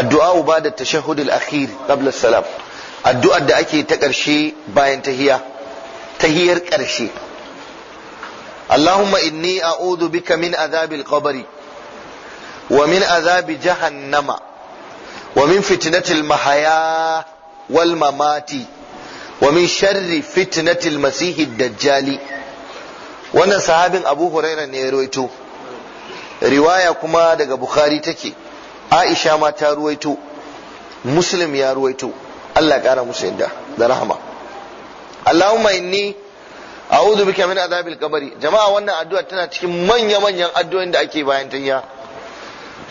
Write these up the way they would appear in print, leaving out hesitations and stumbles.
addu'a ba'da tashahhud al-akhir qabla as-salam, addu'ar da ake ta ƙarshe bayan tahiyar ƙarshe. Allahumma inni a'udhu bika min adhabil qabri wa min adhabi jahannama wa min fitnatil mahya wal mamati wa min sharri fitnatil masihid dajjali. Wannan sahabin Abu Hurairah ne ya rawaito, riwaya kuma daga Bukhari take, Aisha ma ta ruwaito, Muslim ya ruwaito. Allah ya kara musu yadda da rahama. Allahumma inni a'udhu bika min adhabil qabri. Jama'a, wannan addu'a tana cikin manya-manyan addu'o'in da ake bayan tahiyya.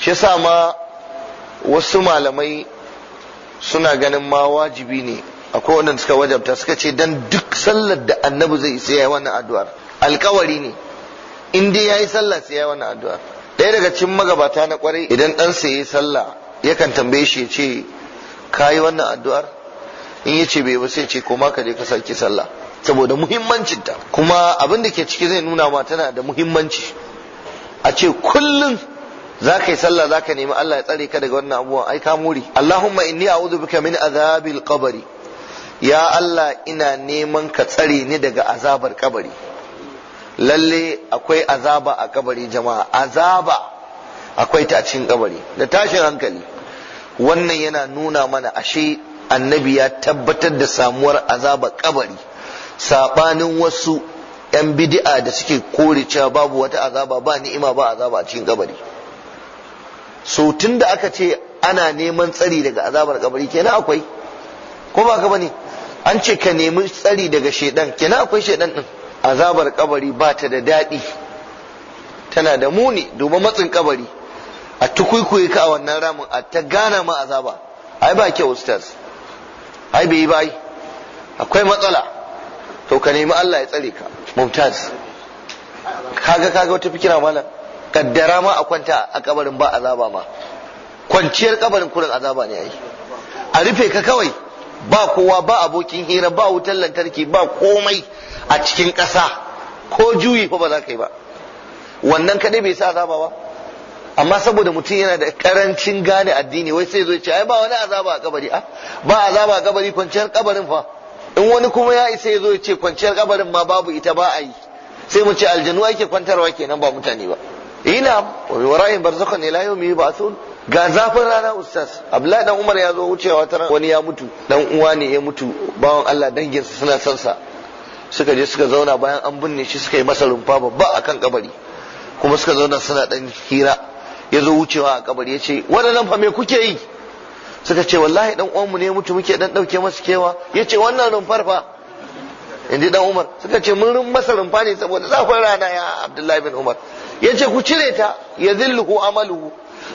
Shi yasa ma wasu malamai suna ganin ma wajibi ne, akwai wanda suka wajabta, suka ce dan duk sallar da Annabi zai sai yayi wannan addu'ar. Alƙawari ne, in dai yayi sallah sai yayi wannan addu'ar. Ɗaya daga cikin magabata na kwarai, idan dan sa yayi sallah yakan tambaye shi ya ce kayi wannan addu'ar, in yace bai ba sai ce koma ka je ka saki sallah, saboda muhimmancinta. Kuma abin da ke ciki zai nuna ma tana da muhimmanci. A ce kullum za ka yi sallah, za ka nemi Allah ya tsare ka daga wannan abubuwan, ai ka muri. Allahumma inni a'udhu bika min azabil qabri. Ya Allah, ina neman ka tsare ni daga azabar kabari. Lalle akwai azaba a kabari jama'a, azaba akwai ta a cikin kabari da tashin hankali. Wannan yana nuna mana ashe Annabi ya tabbatar da samuwar azabar kabari, sabanin wasu yan bid'a da suke kore cewa babu wata azaba, ba ni'ima ba azaba a cikin kabari. So tunda aka ce ana neman tsari daga azabar kabari, kenan akwai, ko ba ka bane? An ce ka nemi tsari daga shedan, kenan akwai shedan din. Azabar kabari ba ta da daɗi, tana da muni. Duba matsin kabari, a tukuikuyi ka a wannan ramin, a ta gana ma azaba. Ai ba kyau ustaz, ai bai yi ba, ai akwai matsala. To ka nemi Allah ya tsare ka. Mumtaz, kaga wata fikira malam, kaddara ma a kwanta a kabarin ba azaba ma, kwanciyar kabarin kurin azaba ne. Ai a rufe ka kawai, ba kowa, ba abokin hira, ba wutar lantarki, ba komai a cikin ƙasa, ko juyi fa ba za ka yi ba. Wannan kadai bai sa azaba ba. Amma saboda mutum yana da karancin gane addini, wai sai zo ce ai ba wani azaba a kabari. Ba azaba a kabari, kwanciyar kabarin fa. In wani kuma ya isa ya zo ya ce kwanciyar kabarin ma babu ita, ba a yi, sai mu ce aljanu ake kwantarwa kenan, ba mutane ba. Ina wara'in barzakhun ila yawmi yub'athun. Ga zafin rana ustaz. Abdullahi dan Umar ya zo wucewa ta wani ya mutu, dan uwa ne ya mutu, bawan Allah, danginsa suna son sa, suka je suka zauna bayan an binne shi, suka yi masa rumfa babba akan kabari, kuma suka zauna suna dan hira. Ya zo wucewa a kabari ya ce waɗannan fa me kuke yi? Suka ce wallahi dan uwanmu ne mutu, muke dan dauke masa kewa. Ya ce wannan rumfar fa, inji dan Umar. Suka ce mun masa rumfa ne saboda zafin rana ya Abdullahi bin Umar. Ya ce ku cire ta, ya zilluhu amaluhu,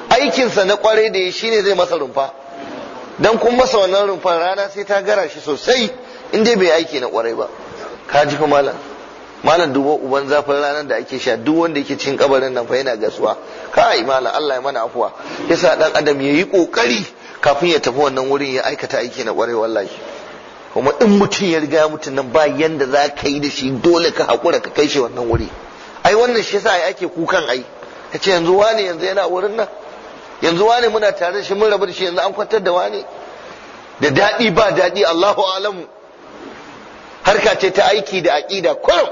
aikinsa na kwarai da ya shine zai masa rumfa. Dan kun masa wannan rumfar, rana sai ta gara shi sosai in dai bai aiki na kwarai ba. Ka ji fa malam dubo uban zafin ranar da ake sha, duk wanda yake cikin kabarin nan fa yana gasuwa. Kai malam, Allah ya mana afuwa. Yasa dan adam yayi kokari kafin ya tafi wannan wurin ya aikata aiki na kwarai wallahi. Kuma in mutum ya riga mutum nan, ba yanda za ka yi da shi, dole ka hakura ka kai shi wannan wuri. Ai wannan shi yasa ake kukan, ai kace yanzu wane yanzu yana wurin nan, yanzu wane muna tare da shi, mun rabu da shi, yanzu an kwantar da wane. Da daɗi ba daɗi, Allahu alamu. Harka ce ta aiki da aqida kurum.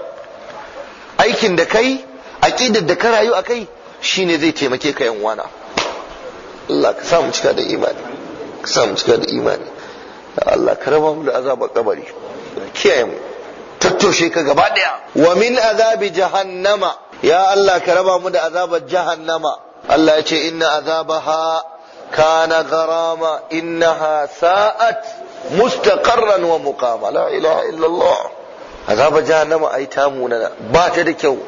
Aikin da kai, aqidar da ka rayu akai, shine zai taimake ka yan wana. Allah ka samu cika da imani, ka samu cika da imani. Allah ka raba mu da azabar kabari, kiyaye mu, tattoshe ka gaba daya. Wa min azabi jahannama, ya Allah ka raba mu da azabar jahannama. Allah ya ce inna azabaha kana gharama, innaha sa'at mustaqarran wa muqama. La ilaha illallah. Azabar jahannama ai ta munana, ba ta da kyau,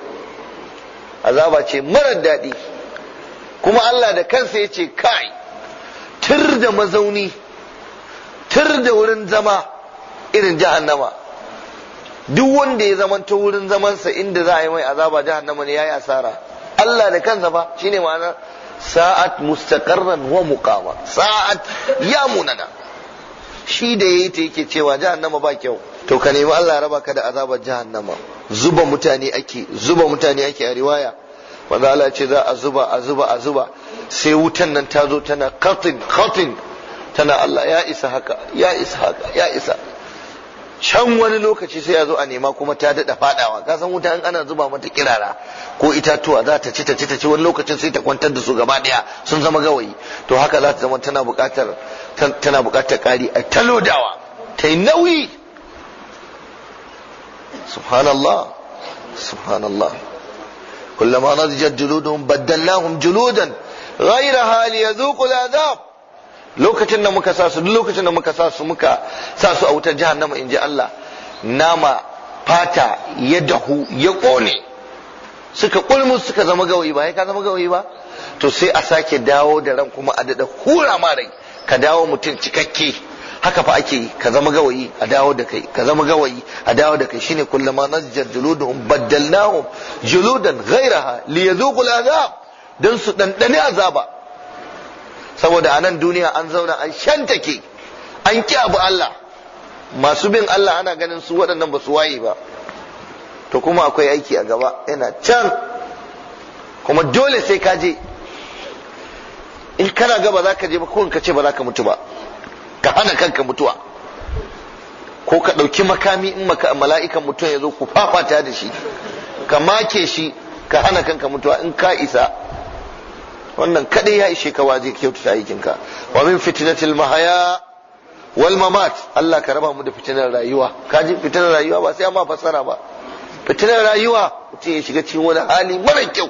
azaba ce marar daɗi. Kuma Allah da kansa ya ce kai, tir da mazauni, tir da wurin zama irin jahannama. Duk wanda ya zamanta wurin zamansa inda za a yi mai azaba jahannama ne, yayi asara. Allah da kansa fa shine ma'anar sa'at mustaqarran wa muqama. Sa'at ya munana. Shi da yayi ta yake cewa jahannama ba kyau. To ka nemi Allah ya raba ka da azabar jahannama. Zuba mutane ake a riwaya. manzo Allah ce za a zuba sai wutan nan ta zo tana qatin tana Allah ya isa haka ya isa can wani lokaci sai ya zo a nema kuma ta daɗa fadawa ka san wuta in ana zuba mata kirara ko itatuwa za ta ci wani lokacin sai ta kwantar da su gaba daya sun zama gawayi to haka za ta zama tana buƙatar ƙari a talodawa ta yi nauyi. subhanallah kullama nadijat juluduhum baddalnahum juludan ghayraha liyadhuqu al'adab. lokacin da muka sa su muka sa su a wutar jahannama in ji Allah, nama fata ya dahu ya kone suka kulmus suka zama gawayi ba ka zama gawayi ba to sai a sake dawo da ran kuma a dada hura ma rai ka dawo mutum cikakke. haka fa ake yi, ka zama gawayi a dawo da kai, ka zama gawayi a dawo da kai. shine kullama nazjat juluduhum baddalnahum juludan ghayraha liyadhuqu al'azab, dan su dandane azaba. saboda a nan duniya an zauna an shantake an ki abu Allah, masu bin Allah ana ganin su waɗannan ba su waye ba, to kuma akwai aiki a gaba yana can, kuma dole sai ka je. in kana gaba za ka je ba ko ka ce ba za ka mutu ba, ka hana kanka mutuwa, ko ka ɗauki makami in mala'ikan mutuwa ya zo ku fafata da shi ka make shi ka hana kanka mutuwa in ka isa. wannan kadai ya ishe ka waje kyautata aikinka. wa min fitnatil mahaya wal mamat, Allah ka raba mu da fitinar rayuwa. kaji fitinar rayuwa ba sai amma fassara ba. fitinar rayuwa mutum ya shiga cikin wani hali mara kyau,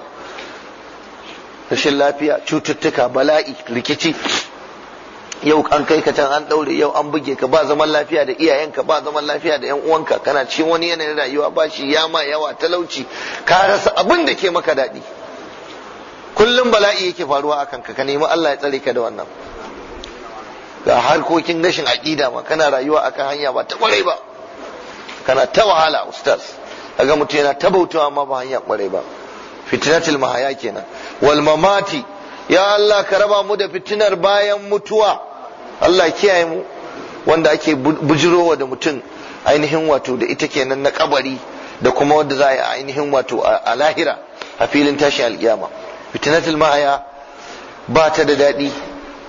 rashin lafiya, cututtuka, bala'i, rikici. yau an kai ka can an daure, yau an buge ka, ba zaman lafiya da iyayenka, ba zaman lafiya da yan uwanka, kana cikin wani yanayin rayuwa, ba shi ya ma yawa, talauci, ka rasa abin da ke maka daɗi. kullum bala'i yake faruwa a kanka, ka nemi Allah ya tsare ka da wannan. ga harkokin rashin aƙida ma, kana rayuwa akan hanya ba ta ƙwarai ba, kana ta wahala ustaz, kaga mutum yana ta bautawa amma ba hanya ƙwarai ba. fitnatul mahaya kenan. wal mamati, ya Allah ka raba mu da fitinar bayan mutuwa. Allah kiyaye mu, wanda ake bujirowa da mutum ainihin wato da ita kenan na kabari, da kuma wanda za a yi ainihin wato a lahira a filin tashin alkiyama. fitnatul mahaya ba ta da daɗi,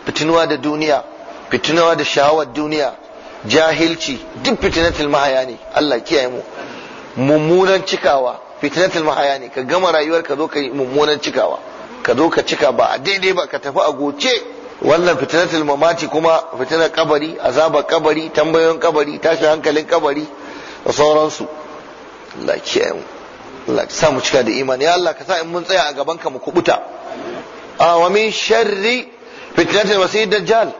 fitinuwa da duniya, fitinuwa da sha'awar duniya, jahilci, duk fitnatul mahaya ne. Allah kiyaye mu. mummunan cikawa fitnatul mahaya ne, ka gama rayuwar ka zo ka yi mummunan cikawa, ka zo ka cika ba a daidai ba, ka tafi a goce. wannan fitnatul mamati kuma fitinar kabari, azabar kabari, tambayoyin kabari, tashin hankalin kabari da sauransu. Allah kiyaye mu, Allah ka sa mu cika da imani. ya Allah ka sa in mun tsaya a gaban ka mu kubuta. wa min sharri fitnatul masih dajjal,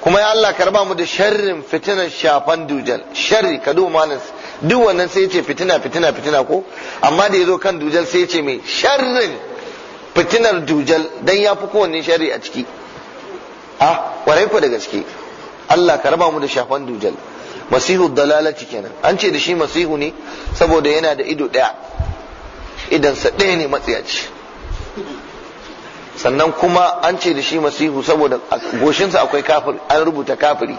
kuma ya Allah ka raba mu da sharrin fitinar shafan dujal. sharri ka duba malam, duk wannan sai yace fitina ko, amma da yazo kan dujal sai yace me sharrin fitinar dujal, dan yafi kowanne sharri a ciki. kwarai ko da gaske. Allah ka raba mu da shafan dujal. masihu dalalati kenan, an ce da shi masihu ne saboda yana da ido daya, idansa ɗaya ne matsiyaci. sannan kuma an ce da shi masihu saboda goshinsa akwai kafir, an rubuta kafiri,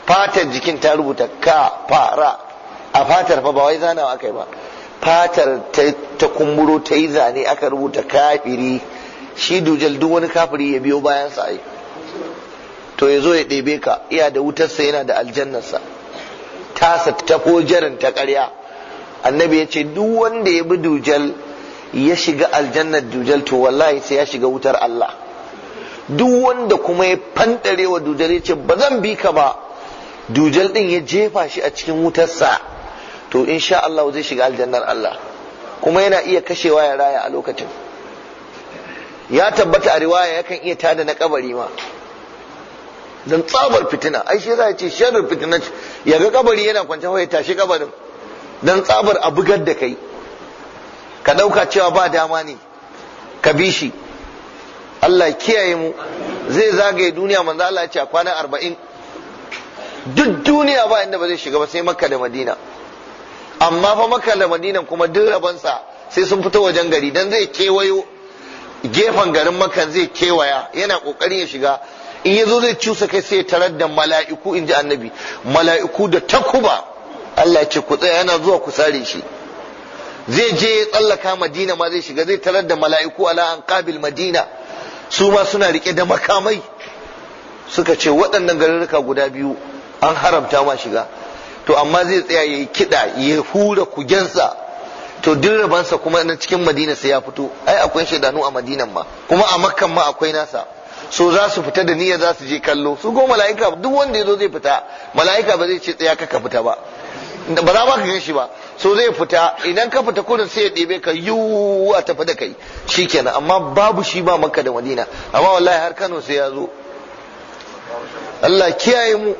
fatar jikin ta rubuta kafara, a fatar fa ba wai zanawa aka yi ba, fatar ta kumburo ta yi zane aka rubuta kafiri. shi dujal duk wani kafiri ya biyo bayan sa ai, to ya zo ya ɗebe ka, iya da wutarsa yana da aljannarsa, tasa ta fojarin ta ƙarya. annabi ya ce duk wanda ya bi dujal ya shiga aljannar dujal, to wallahi sai ya shiga wutar Allah. duk wanda kuma ya fandare wa dujal ya ce ba zan bi ka ba, dujal din ya jefa shi a cikin wutarsa, to insha Allah zai shiga aljannar Allah, kuma yana iya kashewa ya raya a lokacin. ya tabbata a riwaya yakan iya tada na kabari ma, dan tsabar fitina. ai shi zai ce sharrin fitina, ya ga kabari yana kwance ya tashi kabarin dan tsabar a bugar da kai, ka dauka cewa ba dama ne ka bi shi. Allah kiyaye mu. zai zagaye duniya, manzo Allah ya ce a kwana 40 duk duniya ba inda ba zai shiga ba sai Makka da Madina. amma fa Makka da Madina kuma duk rabansa sai sun fito wajen gari, dan zai kewayo gefen garin Makka, zai kewaya yana kokarin ya shiga. in yazo zai cusa kai sai tarar da mala'iku, inji annabi, mala'iku da takuba. Allah ya ce ku tsaya, yana zuwa ku sare shi. zai je ya tsallaka Madina ma zai shiga, zai tarar da mala'iku ala anqabil Madina su ma suna rike da makamai. Suka ce waɗannan garuruka guda biyu an haramta ma shiga, to amma zai tsaya yayi kiɗa ya hura kugensa, to duk rabansa kuma na cikin Madina sai ya fito. Ai akwai shaidanu a Madinan ma, kuma a Makkan ma akwai nasa. So za su fita da niyya za su je kallo, su go mala'ika duk wanda yazo zai fita, mala'ika ba zai ce tsaya ka fita ba, ba za ma ka gan shi ba. So zai fita, idan ka fita kurin sai ya ɗebe ka yiwu a tafi da kai shikenan. Amma babu shi ba Makka da Madina, amma wallahi har Kano sai ya zo. Allah kiyaye mu,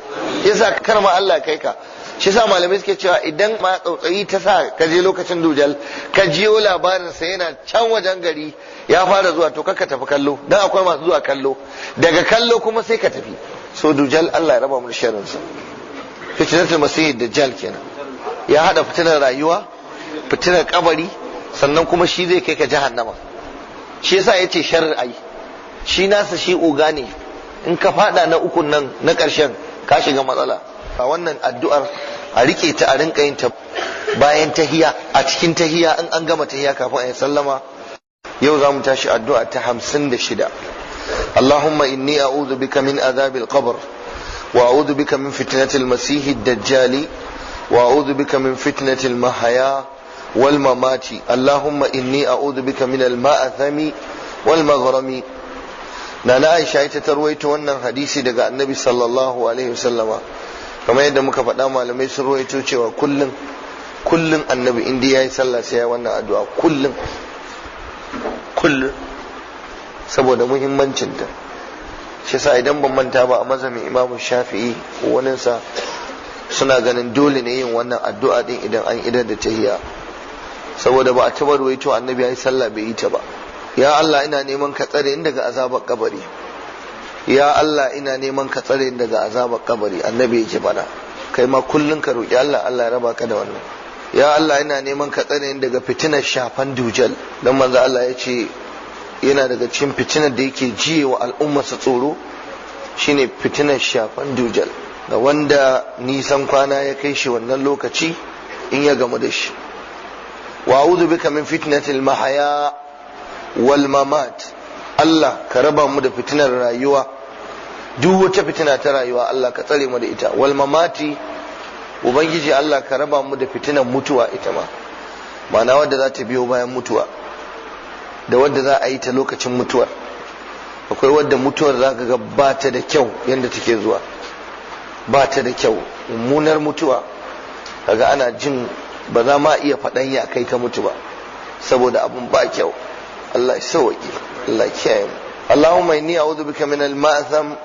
yasa kar ma Allah kai ka. Shi sa malamai suke cewa idan ma tsautsayi ta sa ka je lokacin dujal, ka jiyo labarin sa yana can wajen gari ya fara zuwa, to kaka tafi kallo, dan akwai masu zuwa kallo, daga kallo kuma sai ka tafi. So dujal Allah ya raba mu sharrin sa. Fitnatul masih dajjal kenan, ya hada fitinar rayuwa, fitinar kabari, sannan kuma shi zai kai ka jahannama. Shi yasa yace sharri ai, shi nasa shi oga ne, in ka fada na ukun nan na karshen ka shiga matsala. A wannan addu'ar a rike ta, a rinka yin ta bayan tahiya, a cikin tahiya, in an gama tahiya kafin a yi sallama. Yau za mu tashi addu'a ta 56. Allahumma inni a'udhu bika min adhabil qabr wa a'udhu bika min fitnatil masih ad-dajjal wa a'udhu bika min fitnatil mahya wal mamati. Allahumma inni a'udhu bika min al-ma'athami wal maghrami. Nana Aisha ita ta ruwaito wannan hadisi daga Annabi sallallahu alaihi wasallama, kamar yadda muka faɗa malamai sun ruwaito cewa kullum Annabi inda yayi sallah sai ya wannan addu'a kullum saboda muhimmancin ta. Shi yasa idan ban manta ba a mazhabin Imam Shafi'i ko wani sa suna ganin dole ne yin wannan addu'a din idan an idar da tahiyya, saboda ba a taba ruwaito Annabi yayi sallah bai yi ta ba. Ya Allah ina neman ka tsare ni daga azabar kabari, ya Allah ina neman ka tsare ni daga azabar kabari. Annabi yake bana, kai ma kullun ka roki Allah, Allah ya raba ka da wannan. Ya Allah ina neman ka tsare ni daga fitinar shafan dujal, dan manzo Allah ya ce yana daga cikin fitinar da yake jiye wa al'ummarsa tsoro shine fitinar shafan dujal, da wanda nisan kwana ya kai shi wannan lokaci in ya gamu da shi. Wa a'udhu bika min fitnatil mahya wal mamat. Allah ka raba mu da fitinar rayuwa, duk wata fitina ta rayuwa Allah ka tsare mu da ita. Wal mamati, ubangiji Allah ka raba mu da fitinar mutuwa ita ma, ma'ana wadda za ta biyo bayan mutuwa da wadda za a yi ta lokacin mutuwar. Akwai wadda mutuwar za ka ga ba ta da kyau yadda take zuwa, ba ta da kyau, mummunar mutuwa, kaga ana jin ba za ma iya faɗan ya kai ka mutu ba saboda abun ba kyau. Allah ya sauke, Allah ya kiyaye mu. Allahumma inni a'udhu bika min al-ma'tham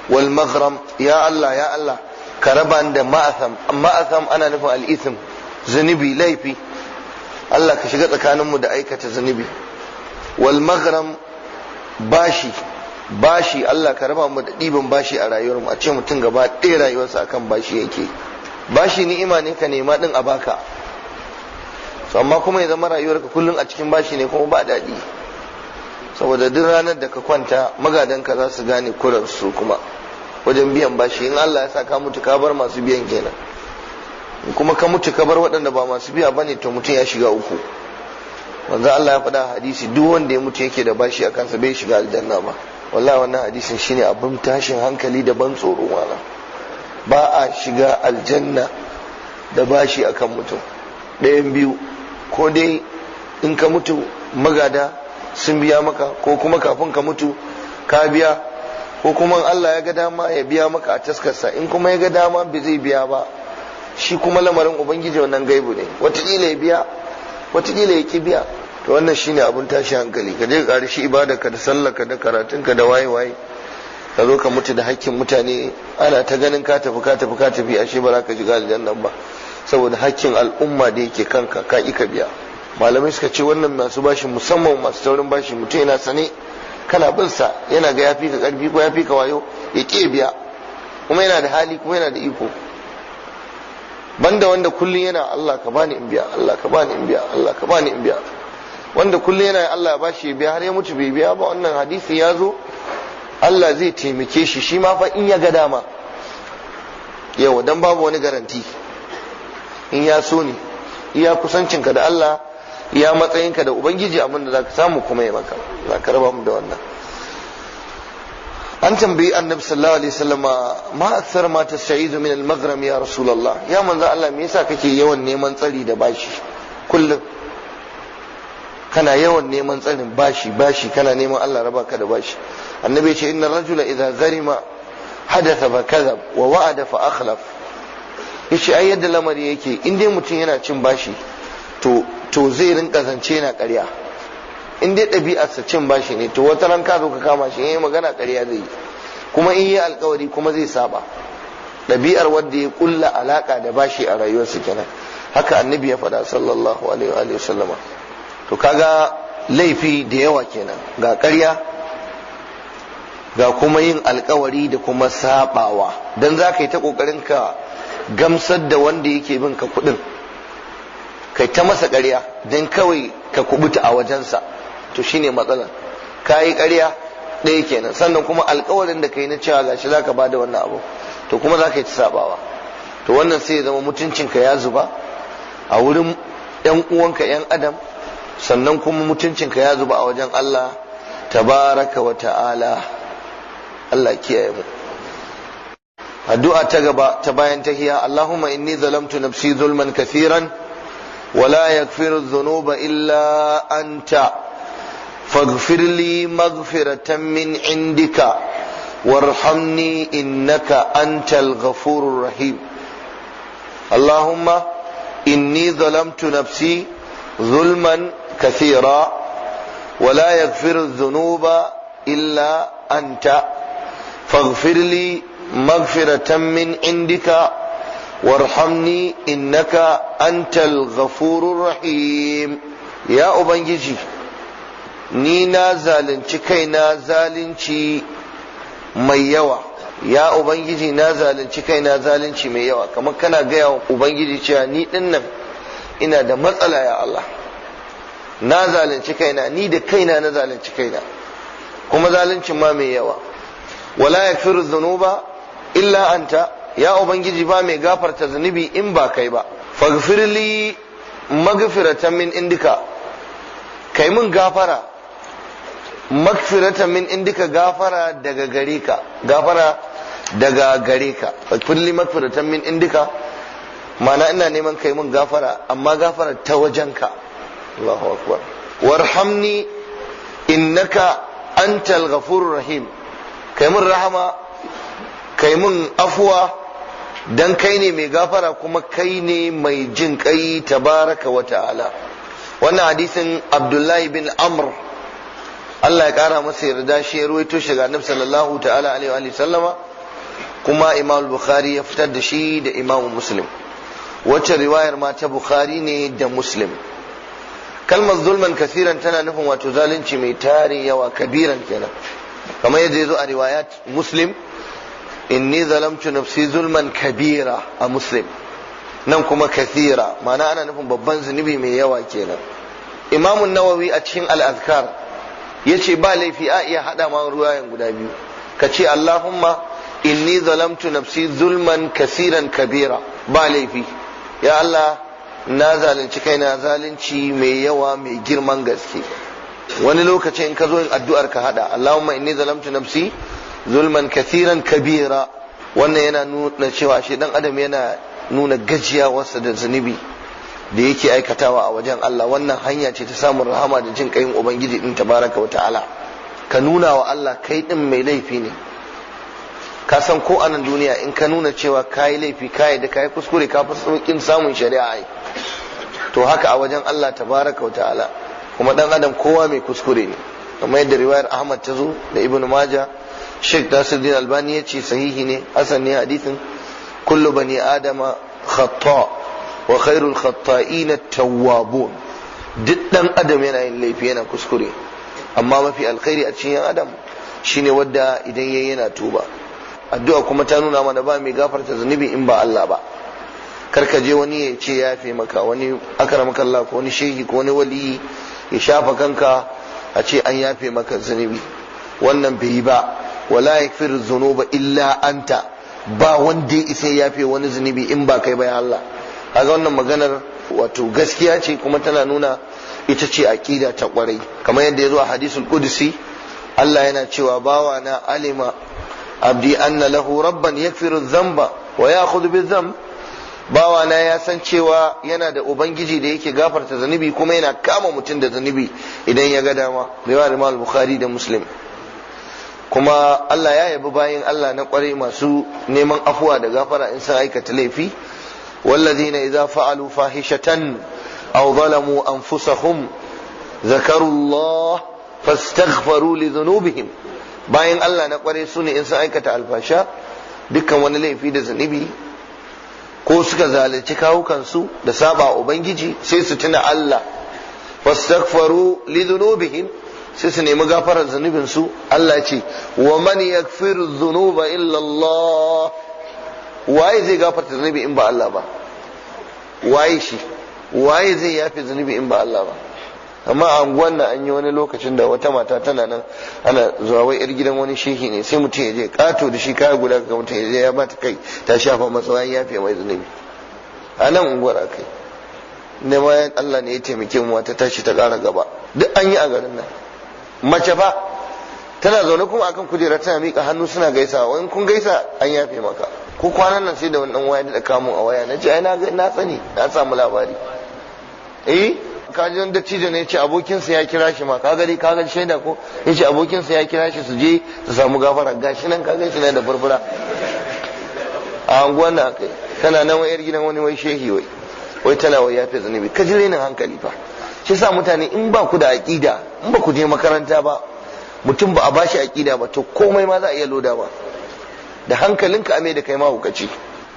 wal maghram. Ya Allah, ya Allah, ka raba da ma'tham. Ma'tham ana nufin al-ithm, zunubi, laifi. Allah ka shiga tsakanin mu da aikata zunubi. Wal maghram, bashi, Allah ka raba mu da ɗiban bashi a rayuwar mu. A ce mutum gaba ɗaya rayuwarsa akan bashi yake. Bashi ni'ima ne, ka nema din a baka. Amma kuma ya zama rayuwarka kullum a cikin bashi ne, kuma ba daɗi, saboda duk ranar da ka kwanta magadanka za su gane kurarsu kuma wajen biyan bashi. In Allah ya sa ka mutu ka bar masu biyan kenan, kuma ka mutu ka bar waɗanda ba masu biya bane, to mutum ya shiga uku. Manzo Allah ya faɗa hadisi, duk wanda ya mutu yake da bashi a kansa bai shiga aljanna ba. Wallahi wannan hadisin shine abin tashin hankali da ban tsoro wala. Ba a shiga aljanna da bashi akan mutum. Ɗayan biyu, ko dai in ka mutu magada sun biya maka, ko kuma kafin ka mutu ka biya, ko kuma Allah ya ga dama ya biya maka a taskarsa, in kuma ya ga dama bai zai biya ba. Shi kuma lamarin ubangiji wannan gaibu ne, wataƙila ya biya, wataƙila ya ki biya. To wannan shine abin tashi hankali, ka je ka ƙarishi ibadarka da sallarka da karatunka da waye ka zo ka mutu da hakkin mutane, ana ta ganin ka tafi ashe ba za ka shiga aljanna ba, saboda hakkin al'umma da yake kanka ka ika biya. Malamai suka ce wannan masu bashi, musamman masu taurin bashi, mutum yana sane kana bin sa, yana ga yafi ka karfi ko yafi ka wayo, ya ke biya, kuma yana da hali kuma yana da iko. Banda wanda kullun yana Allah ka bani in biya, Allah ka bani in biya, Allah ka bani in biya, wanda kullun yana Allah ya bashi ya biya har ya mutu bai biya ba. Wannan hadisi ya zo Allah zai taimake shi ma fa in ya ga dama. Yau dan babu wani garanti, in ya so ne iya kusancinka da Allah, iya matsayinka da ubangiji, abin da zaka samu kuma ya maka. Zaka raba mu da wannan. an tambayi annabi sallallahu alaihi wasallama ma akthar ma tasta'izu min al-maghram ya rasulullah, ya manzo Allah me yasa kake yawan neman tsari da bashi kullum? Kana yawan neman tsarin bashi kana neman Allah raba ka da bashi. Annabi ya ce inna rajula idza gharima hadatha fa kadhab wa wa'ada fa akhlaf. Yace ai yadda lamari yake, in dai mutum yana cin bashi to zai rinka zance yana ƙarya. In dai ɗabi'arsa cin bashi ne, to wata ran ka zo ka kama shi yayi magana ƙarya zai yi, kuma in yi alƙawari kuma zai saba. Ɗabi'ar wanda ya kulla alaka da bashi a rayuwarsa kenan. Haka annabi ya faɗa sallallahu alaihi wa sallama. To kaga laifi da yawa kenan, ga ƙarya ga kuma yin alƙawari da kuma sabawa. Dan za ka yi ta ƙoƙarin ka gamsar da wanda yake bin ka kuɗin, kai ta masa ƙarya dan kawai ka kubuta a wajensa. To shine matsalar, ka yi ƙarya ɗaya kenan, sannan kuma alƙawarin da kai na cewa gashi za ka bada wannan abu, to kuma za ka yi ta sabawa. To wannan sai ya zama mutuncinka ya zuba a wurin 'yan uwanka 'yan adam, sannan kuma mutuncinka ya zuba a wajen Allah tabaraka wa ta'ala. Allah kiyaye mu. Addu'a ta gaba ta bayan tahiyya, Allahumma inni zalamtu nafsi zulman kathiran wa la yaghfiru dhunuba illa anta faghfir li maghfiratan min indika warhamni innaka antal ghafurur rahim. Allahumma inni zalamtu nafsi zulman كثيرا ولا يغفر الذنوب إلا أنت فاغفر لي مغفرة من عندك وارحمني إنك أنت الغفور الرحيم. يا أبنجي ni na zalunci kaina zalunci mai yawa, ya ubangiji na zalunci kaina zalunci mai yawa. Kamar kana gaya wa ubangiji cewa ni dinnan ina da matsala ya Allah, na zalunci kaina, ni da kaina na zalunci kaina, kuma zaluncin ma mai yawa. Wala yaghfiru dhunuba illa anta, ya ubangiji ba mai gafarta zunubi in ba kai ba. Faghfir li maghfiratan min indika, kai mun gafara, maghfiratan min indika, gafara daga gare ka, gafara daga gare ka. Faghfir li maghfiratan min indika, ma'ana ina neman kai mun gafara, amma gafara ta wajenka. Allahu akbar. Warhamni innaka antal ghafurur rahim, kai mun rahama, kai mun afuwa, dan kai ne mai gafara kuma kai ne mai jin kai tabaraka wa ta'ala. Wannan hadisin Abdullahi bin Amr, Allah ya kara masa yarda, shi ya ruwaito shi ga Annabi sallallahu ta'ala alaihi wa sallama, kuma Imam Bukhari ya fitar da shi da Imam Muslim. Wacce riwayar ma ta Bukhari ne da Muslim. Kalmar zulman kasiran tana nufin wato zalunci mai tarin yawa, kabiran kenan, kamar yadda ya zo a riwayat Muslim, inni zalamtu nafsi zulman kabira a Muslim, nan kuma kathira, ma'ana ana nufin babban zunubi mai yawa kenan. Imamun Nawawi a cikin al-Azkar yace ba laifi a iya hada ma ruwayan guda biyu, ka ce Allahumma inni zalamtu nafsi zulman kasiran kabira, ba laifi, ya Allah na zalunci kaina zalunci mai yawa mai girman gaske. Wani lokacin in ka zo yin addu'ar ka hada Allahumma inni zalamtu nafsi zulman kathiran kabira, wannan yana nuna cewa shi dan adam yana nuna gajiyawarsa da zunubi da yake aikatawa a wajen Allah. Wannan hanya ce ta samun rahama da jin kayin ubangiji din tabaraka wa ta'ala. Ka nuna wa Allah kai din mai laifi ne. Ka san ko a nan duniya in ka nuna cewa kayi laifi, kayi da kayi kuskure, ka fi sauƙin samun shari'a ai. To haka a wajen Allah tabaraka wa ta'ala. Kuma dan adam kowa mai kuskure ne, kamar yadda riwayar Ahmad ta zo da Ibn Majah. Sheikh Nasiruddin Albani ya ce sahihi ne, hasan ne hadisin. Kullu bani adama khata wa khairul khata'in at-tawwabun. Duk dan adam yana yin laifi, yana kuskure, amma mafi alkhairi a cikin adam shine wanda idan yayi yana tuba. Addu'a kuma ta nuna mana ba mai gafarta zunubi in ba Allah ba. Karka je wani ya ce ya fi maka, wani akramaka Allah ko wani shehi ko wani wali ya shafa kanka a ce an yafe maka zunubi, wannan bai yi ba. Wala yaghfiru dhunuba illa anta, ba wanda ya isa yafe wani zunubi in ba kai ba ya Allah. Kaga wannan maganar wato gaskiya ce kuma tana nuna ita ce aqida ta kwarai, kamar yadda ya zo a hadisul qudsi Allah yana cewa bawa na alima abdi anna lahu rabban yaghfiru dhanba wa ya'khudhu bidhanb, bawa na ya san cewa yana da ubangiji da yake gafarta zanubi kuma yana kama mutum da zanubi idan ya ga dama. Riwayar Imam Bukhari da Muslim. Kuma Allah ya yabi bayin Allah na kwarai masu neman afuwa da gafara in sun aikata laifi. والذين إذا فعلوا فاحشة أو ظلموا أنفسهم ذكروا الله فاستغفروا لذنوبهم. bayan Allah na kware su ne in sun aikata alfasha, dukkan wani laifi da zunubi, ko suka zalunci kawukansu da saba ubangiji, sai su tuna Allah, fastaghfaru li dhunubihim, sai su nemi gafarar zunubin su. Allah ce wa man yaghfiru dhunuba illa Allah, waye zai gafarta zunubi in ba Allah ba? Waye shi? Waye zai yafe zunubi in ba Allah ba? Amma a anguwan nan an yi wani lokacin da wata mata tana nan ana zuwa wai yar gidan wani shehi ne, sai mutum ya je kato da shi kaya guda ga mutum ya je ya bata kai ta shafa masa wani yafe mai zunubi a nan unguwar akai. ne ma Allah ne ya taimake mu ta tashi ta ƙara gaba. Duk an yi a garin nan. Mace fa tana zaune kuma akan kujera tana miƙa hannu suna gaisawa, in kun gaisa an yafe maka. Ko kwanan nan sai da wani dan waya da kamun a waya, na ce ai na sani, na samu labari. Kaji wani dattijo ne ya ce abokinsa ya kira shi ma, kaga shaida ko, ya ce abokinsa ya kira shi su je su samu gafara, gashi nan kaga shi na da furfura a anguwan na kai. Tana nan wayar gidan wani wai shehi wai tana wai yafe zunubi. Ka ji rainin hankali fa. Shi sa mutane in ba ku da aqida, in ba ku je makaranta ba, mutum ba a bashi aqida ba, to komai ma za a iya loda ba da hankalinka ame da kai ma hukaci.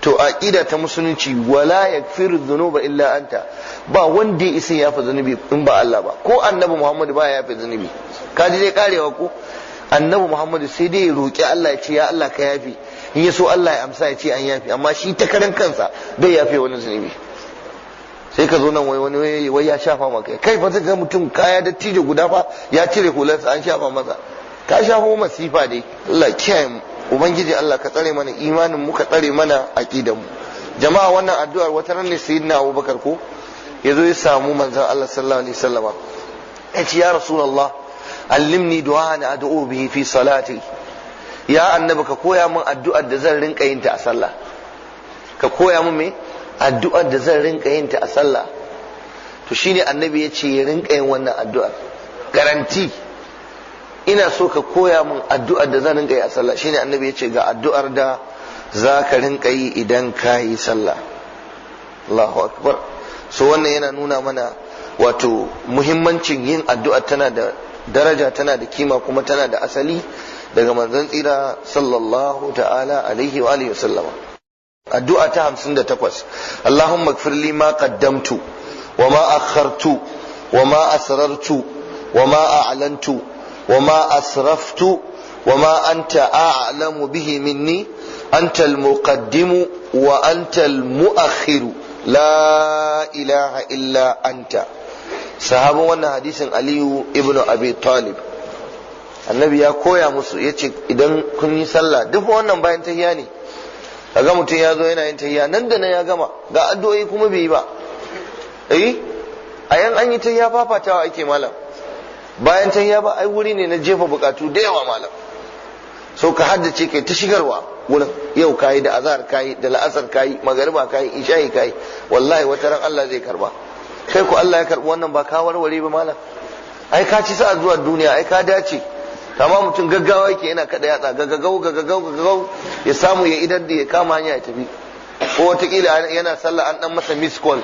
To aqida ta musulunci, wala yakfiru dhunuba illa anta, ba wanda ya isa yafa zunubi in ba Allah ba. Ko annabi Muhammad ba ya yafe zunubi. Ka ji dai karewa ko annabi Muhammad sai dai ya roki Allah ya ce ya Allah ka yafe, in ya so Allah ya amsa ya ce an yafe, amma shi ta karan kansa bai yafe wani zunubi. Sai ka zo nan wai ya shafa maka kai fa, ga mutum kaya dattijo guda fa ya cire hularsa an shafa masa, ka shafa masifa dai. Allah kiyaye mu. Ubangiji Allah ka tsare mana imanin mu, ka tsare mana aqidan mu. Jama'a wannan addu'ar wata ran ne sayyidina Abubakar ko yazo ya samu manzon Allah sallallahu alaihi wasallama, ya ce ya Rasulullah allimni du'an ad'u bihi fi salati, ya annabi ka koya min addu'ar da zan rinka yin ta a sallah. Ka koya min me addu'ar da zan rinka yin ta a sallah. To shine annabi ya ce ya rinka yin wannan addu'ar, garanti. Ina so ka koya min addu'ar da zan rinka yi a sallah. Shine annabi ya ce ga addu'ar da za ka rinka yi idan ka yi sallah. Allahu akbar. So wannan yana nuna mana wato muhimmancin yin addu'a, tana da daraja, tana da kima, kuma tana da asali daga manzon tsira sallallahu ta'ala alaihi wa alihi wasallama. Addu'a ta 58. Allahumma ighfir li ma qaddamtu wa ma akhartu wa ma asrartu wa ma a'lantu وما أسرفت وما أنت أعلم به مني أنت المقدم وأنت المؤخر لا إله إلا أنت. صحابة وانا حديث علي ابن أبي طالب، annabi ya koya musu, ya ce idan kun yi sallah, duk wannan bayan tahiyya ne, kaga mutum ya zo yana yin tahiyya nan da nan ya gama, ga addu'o'i kuma bai yi ba. A yan an yi tahiyya fafatawa ake malam, bayan tahiyya ba ai wuri ne na jefa bukatu da yawa malam. So ka haddace kai ta shigarwa wurin, yau kayi da azhar kayi da la'asar kayi magariba kayi isha'i kayi, wallahi wata ran Allah zai karba. Kai ko Allah ya karbi wannan ba ka warware ba malam, ai ka ci sa'a zuwa duniya, ai ka dace. Kama mutum gaggawa yake yana kada yatsa gagagau ya samu ya idan da ya kama hanya ya tafi, ko wataƙila yana sallah an dan masa miss call,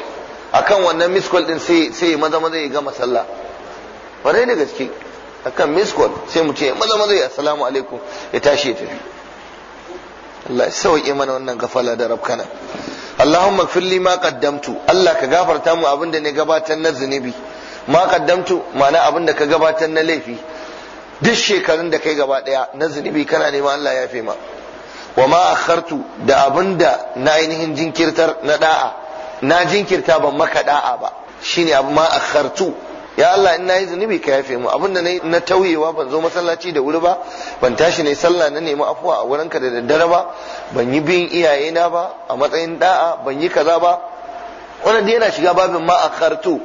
akan wannan miss call din sai maza ya gama sallah. Kwarai da gaske, akan miss call sai mutum ya maza ya assalamu alaikum ya tashi ya tafi. Allah ya sauke mana wannan gafala da rabkana. Allahumma ighfir li ma qaddamtu, Allah ka gafarta mu abinda ne gabatar na zunubi. Ma qaddamtu ma'ana abinda ka gabatar na laifi, duk shekarun da kai gaba daya na zunubi kana nema Allah ya yafe ma. Wa ma akhartu da abinda na ainihin jinkirtar na da'a, na jinkirta ban maka da'a ba, shine abu ma akhartu. Ya Allah in nayi zunubi ka yafe mu, abinda na tauyewa, ban zo masallaci da wuri ba, ban tashi nayi sallah na nemi afuwa a wurinka da daddare ba, ban yi bin iyayena ba a matsayin da'a, ban yi kaza ba, wannan dai yana shiga babin ma akhartu,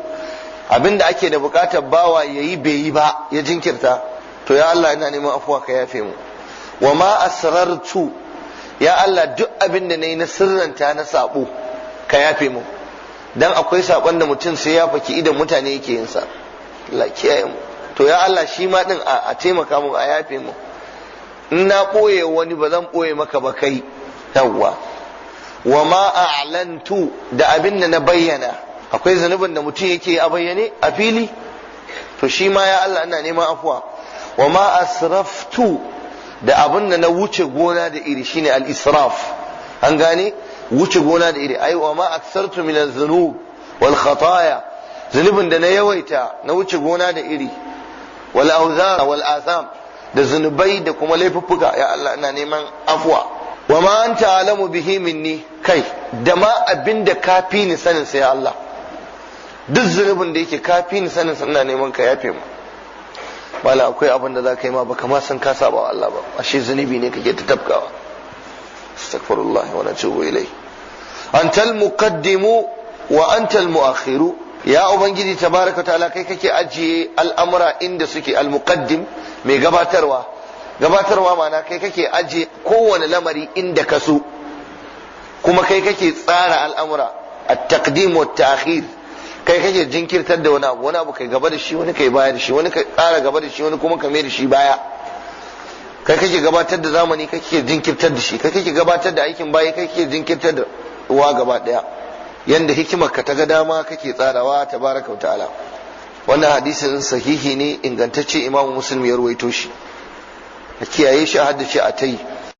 abinda ake da bukatar bawa yayi bai yi ba ya jinkirta, to ya Allah ina neman afuwa ka yafe mu. Wa ma asrartu, ya Allah duk abinda nayi na sirranta na sabo ka yafe mu, dan akwai sabon da mutum sai ya faki idan mutane yake yin sa, Allah kiyaye mu. To ya Allah shi ma din a taimaka mu, a yafe mu. In na boye wani ba zan boye maka ba kai, yawwa. Wa ma a'lantu, da abin da na bayyana, akwai zanubin da mutum yake a bayyane a fili, to shi ma ya Allah ina neman afuwa. Wa ma asraftu, da abin da na wuce gona da iri, shine al-israf, an gane wuce gona da iri. Ai wa ma aksartu min az-zunub wal khataya, zunubin da na yawaita na wuce gona da iri, wal awzar wal atham, da zunubai da kuma laifuffuka, ya Allah ina neman afuwa. Wa ma anta alamu bihi minni, kai da ma abinda kafi ni sanin sa ya Allah, duk zunubin da yake kafi ni sanin sa ina neman ka yafe mu. Wala akwai abin da zaka yi ma baka ma san ka saba wa Allah ba, ashe zunubi ne kake ta tabkawa. Astaghfirullah wa natubu ilai. Antal muqaddimu wa antal muakhiru, ya ubangiji tabaraka ta'ala kai kake ajiye al'amura inda suke. Al muqaddim mai gabatarwa ma'ana kai kake ajiye kowane lamari inda ka so, kuma kai kake tsara al'amura. At-taqdim wa at-ta'khir, kai kake jinkirtar da wani abu kai gaba da shi, wani kai baya da shi, wani kai tsara gaba da shi, wani kuma ka mai da shi baya. Kai kake gabatar da zamani, kai kake jinkirtar da shi, kai kake gabatar da aikin bayi, kai kake jinkirtar da uwa gaba daya. Yanda hikimar ka ta ga dama kake tsarawa tabaraka wa ta'ala. Wannan hadisin sahihi ne ingantacce, Imam Muslim ya ruwaito shi. A kiyaye shi a haddace a tai.